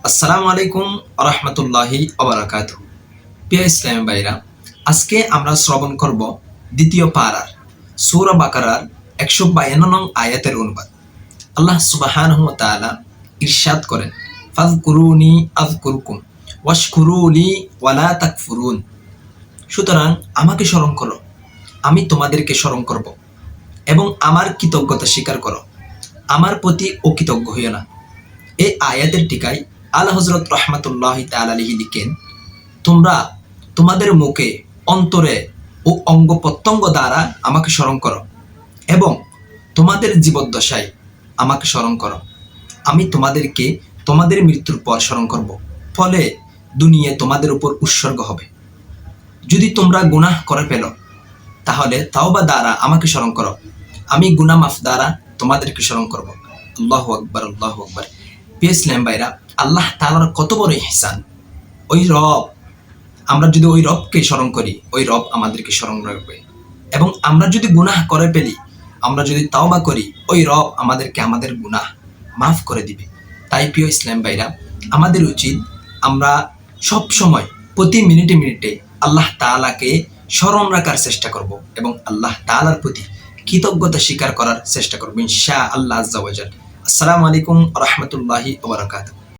আসসালামু আলাইকুম রহমতুল্লাহি ওবারাকাত। প্রিয় ইসলাম ভাইরা, আজকে আমরা শ্রবণ করব দ্বিতীয় পারার সূরা বাকারার 152 নং আয়াতের অনুবাদ। আল্লাহ সুবহানাহু ওয়া তাআলা ইরশাদ করেন, ফাযকুরুনি আযকুরকুম ওয়াশকুরুলি ওয়ালা তাকফুরুন। সুতরাং আমাকে স্মরণ করো, আমি তোমাদেরকে স্মরণ করব, এবং আমার কৃতজ্ঞতা স্বীকার করো, আমার প্রতি অকৃতজ্ঞ হইও না। এই আয়াতের টিকায় আল হযরত রহমাতুল্লাহি তাআলা আলাইহি লিখেন, তোমরা তোমাদের মুখে, অন্তরে ও অঙ্গ প্রত্যঙ্গ দ্বারা আমাকে স্মরণ করো এবং তোমাদের জীবদ্দশায় আমাকে স্মরণ করো। আমি তোমাদেরকে তোমাদের মৃত্যুর পর স্মরণ করব, ফলে দুনিয়া তোমাদের উপর উৎসর্গ হবে। যদি তোমরা গুনাহ করে ফেলো তাহলে তাওবা দ্বারা আমাকে স্মরণ করো, আমি গুনাহ মাফ দ্বারা তোমাদেরকে স্মরণ করব। আল্লাহু আকবার, আল্লাহু আকবার। প্রিয় ইসলাম ভাইরা, আল্লাহ তাআলার কত বড় ইহসান। ওই রব, আমরা যদি ওই রবকে স্মরণ করি, ওই রব আমাদেরকে স্মরণ রাখবে, এবং আমরা যদি গুনাহ করে ফেলি, আমরা যদি তাওবা করি, ওই রব আমাদেরকে আমাদের গুনাহ মাফ করে দিবে। তাই প্রিয় ইসলাম ভাইরা, আমাদের উচিত আমরা সব সময় প্রতি মিনিটে মিনিটে আল্লাহ তাআলাকে স্মরণ রাখার চেষ্টা করব এবং আল্লাহ তাআলার প্রতি কৃতজ্ঞতা স্বীকার করার চেষ্টা করব ইনশাআল্লাহ আজ্জা ওয়া জাল। আসসালামু আলাইকুম রহমতুল্লাহি ওয়া বারাকাতুহু।